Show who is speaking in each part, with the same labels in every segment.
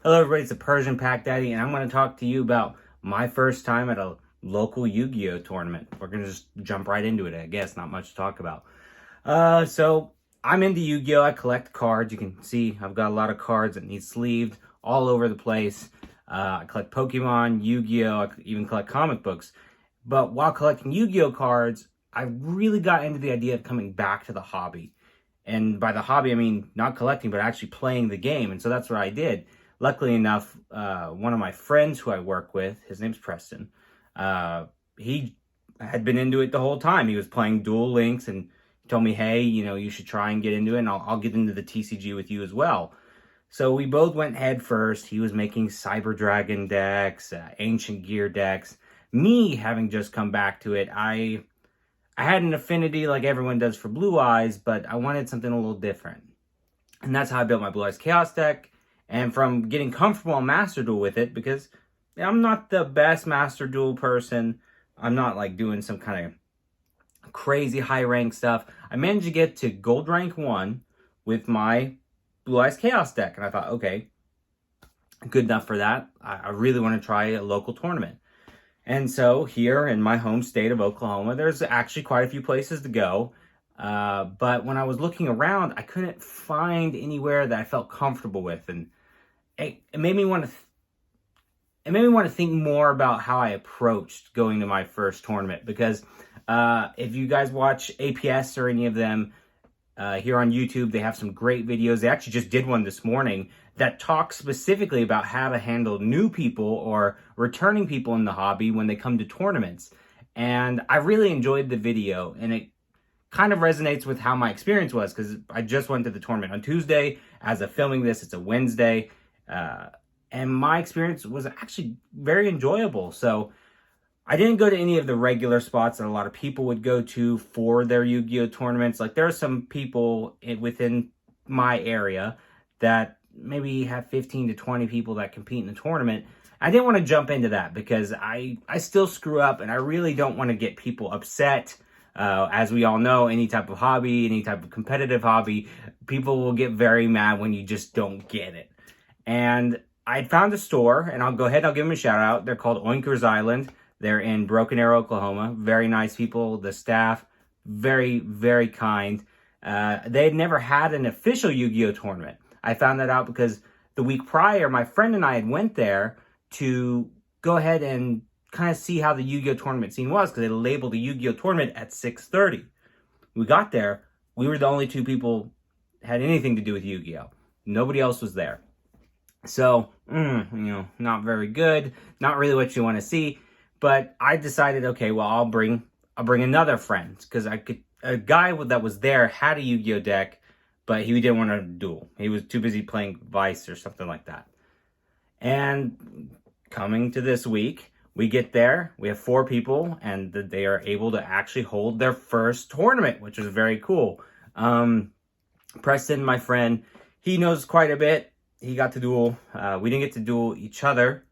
Speaker 1: Hello everybody, it's the Persian Pack Daddy, and I'm going to talk to you about my first time at a local Yu-Gi-Oh tournament. We're going to just jump right into it, I guess. Not much to talk about. So I'm into Yu-Gi-Oh! I collect cards. You can see I've got a lot of cards that need sleeved all over the place. I collect Pokemon, Yu-Gi-Oh! I even collect comic books. But while collecting Yu-Gi-Oh! Cards, I really got into the idea of coming back to the hobby. And by the hobby, I mean not collecting, but actually playing the game. And so that's what I did. Luckily enough, one of my friends who I work with, his name's Preston, he had been into it the whole time. He was playing Duel Links and he told me, hey, you should try and get into it, and I'll get into the TCG with you as well. So we both went head first. He was making Cyber Dragon decks, Ancient Gear decks. Me, having just come back to it, I had an affinity like everyone does for Blue Eyes, but I wanted something a little different. And that's how I built my Blue Eyes Chaos deck. And from getting comfortable on Master Duel with it, because I'm not the best Master Duel person, I'm not like doing some kind of crazy high rank stuff. I managed to get to Gold Rank 1 with my Blue Eyes Chaos deck. And I thought, okay, good enough for that. I really want to try a local tournament. And so here in my home state of Oklahoma, there's actually quite a few places to go. But when I was looking around, I couldn't find anywhere that I felt comfortable with, and it made me want to think more about how I approached going to my first tournament. Because if you guys watch APS or any of them here on YouTube, they have some great videos. They actually just did one this morning that talks specifically about how to handle new people or returning people in the hobby when they come to tournaments. And I really enjoyed the video, and it kind of resonates with how my experience was, because I just went to the tournament on Tuesday. As of filming this, it's a Wednesday. And my experience was actually very enjoyable. So I didn't go to any of the regular spots that a lot of people would go to for their Yu-Gi-Oh! Tournaments. Like, there are some people within my area that maybe have 15 to 20 people that compete in the tournament. I didn't want to jump into that because I still screw up, and I really don't want to get people upset. As we all know, any type of hobby, any type of competitive hobby, people will get very mad when you just don't get it. And I found a store, and I'll go ahead and I'll give them a shout out. They're called Oinkers Island. They're in Broken Arrow, Oklahoma. Very nice people. The staff, very, very kind. They had never had an official Yu-Gi-Oh! Tournament. I found that out because the week prior, my friend and I had went there to go ahead and kind of see how the Yu-Gi-Oh! Tournament scene was, because they labeled the Yu-Gi-Oh! Tournament at 6:30. We got there. We were the only two people had anything to do with Yu-Gi-Oh! Nobody else was there. So, not very good. Not really what you want to see. But I decided, okay, well, I'll bring another friend, because a guy that was there had a Yu-Gi-Oh! Deck, but he didn't want to duel. He was too busy playing Vice or something like that. And coming to this week, we get there, we have 4 people, and they are able to actually hold their first tournament, which is very cool. Preston, my friend, he knows quite a bit. He got to duel. We didn't get to duel each other.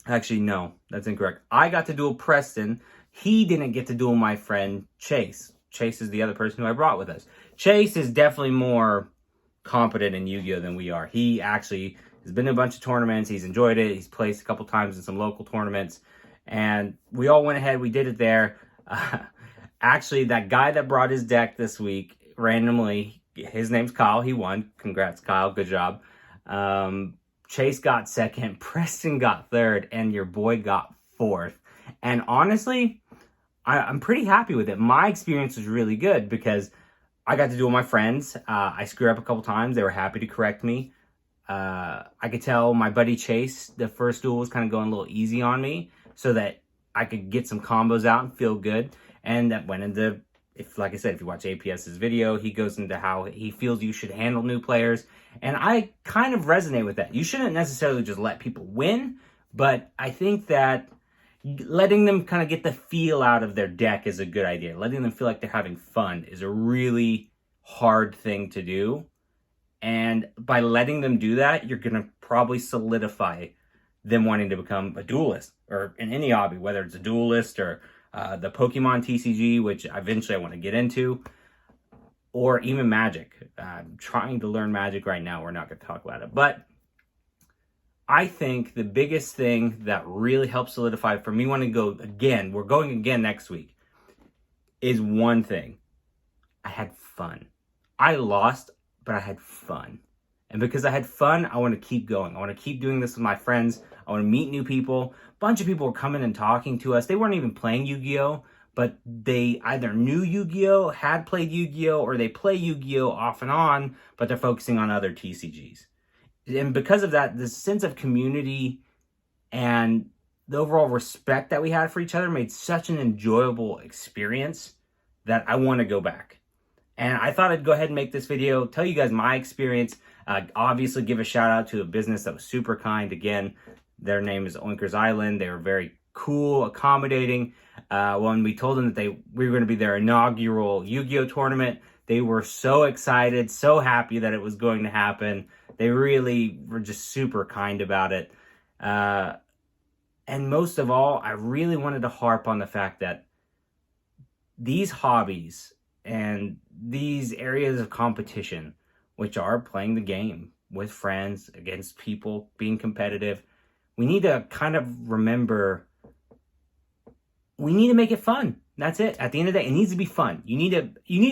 Speaker 1: Actually, no, that's incorrect. I got to duel Preston. He didn't get to duel my friend Chase. Chase is the other person who I brought with us. Chase is definitely more competent in Yu-Gi-Oh! Than we are. He actually has been to a bunch of tournaments. He's enjoyed it. He's placed a couple times in some local tournaments. And we all went ahead. We did it there. Actually, that guy that brought his deck this week, randomly, his name's Kyle. He won. Congrats, Kyle. Good job. Chase got second. Preston got third. And your boy got fourth. And honestly, I'm pretty happy with it. My experience was really good because I got to duel my friends. I screwed up a couple times. They were happy to correct me. I could tell my buddy Chase, the first duel was kind of going a little easy on me so that I could get some combos out and feel good. And that went into, like I said, if you watch APS's video, he goes into how he feels you should handle new players. And I kind of resonate with that. You shouldn't necessarily just let people win, but I think that letting them kind of get the feel out of their deck is a good idea. Letting them feel like they're having fun is a really hard thing to do. And by letting them do that, you're going to probably solidify them wanting to become a duelist, or in any hobby, whether it's a duelist or the Pokemon TCG, which eventually I want to get into, or even Magic. I'm trying to learn Magic right now. We're not going to talk about it. But I think the biggest thing that really helped solidify for me wanting to go again, we're going again next week, is one thing. I had fun. I lost, but I had fun. And because I had fun, I want to keep going. I want to keep doing this with my friends. I want to meet new people. A bunch of people were coming and talking to us. They weren't even playing Yu-Gi-Oh, but they either knew Yu-Gi-Oh, had played Yu-Gi-Oh, or they play Yu-Gi-Oh off and on, but they're focusing on other TCGs. And because of that, the sense of community and the overall respect that we had for each other made such an enjoyable experience that I want to go back. And I thought I'd go ahead and make this video, tell you guys my experience. Obviously, give a shout out to a business that was super kind. Again, their name is Oinkers Island. They were very cool, accommodating. When we told them that we were going to be their inaugural Yu-Gi-Oh tournament, they were so excited, so happy that it was going to happen. They really were just super kind about it. And most of all, I really wanted to harp on the fact that these hobbies and these areas of competition, which are playing the game with friends, against people, being competitive, we need to kind of remember, we need to make it fun. That's it. At the end of the day, it needs to be fun. You need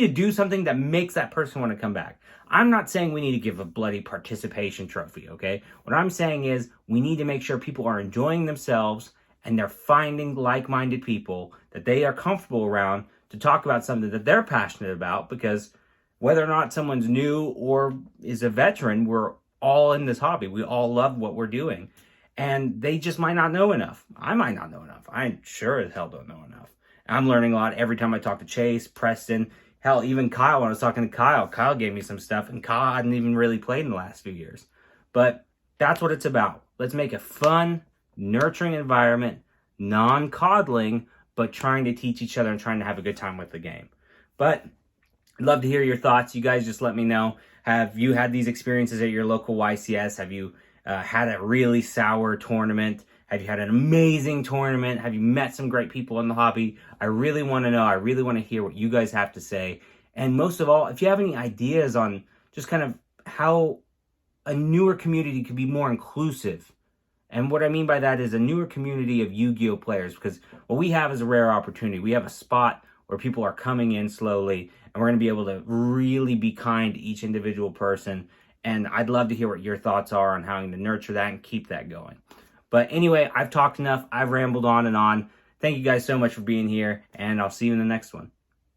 Speaker 1: to do something that makes that person want to come back. I'm not saying we need to give a bloody participation trophy, okay? What I'm saying is we need to make sure people are enjoying themselves and they're finding like-minded people that they are comfortable around to talk about something that they're passionate about, because whether or not someone's new or is a veteran, we're all in this hobby. We all love what we're doing. And they just might not know enough. I might not know enough. I sure as hell don't know enough. I'm learning a lot every time I talk to Chase, Preston, hell, even Kyle. When I was talking to Kyle gave me some stuff, and Kyle hadn't even really played in the last few years. But that's what it's about. Let's make a fun, nurturing environment, non-coddling, but trying to teach each other and trying to have a good time with the game. But I'd love to hear your thoughts. You guys just let me know. Have you had these experiences at your local YCS? Have you had a really sour tournament? Have you had an amazing tournament? Have you met some great people in the hobby? I really want to know. I really want to hear what you guys have to say. And most of all, if you have any ideas on just kind of how a newer community could be more inclusive. And what I mean by that is a newer community of Yu-Gi-Oh players, because what we have is a rare opportunity. We have a spot where people are coming in slowly, and we're going to be able to really be kind to each individual person. And I'd love to hear what your thoughts are on how to nurture that and keep that going. But anyway, I've talked enough. I've rambled on and on. Thank you guys so much for being here, and I'll see you in the next one.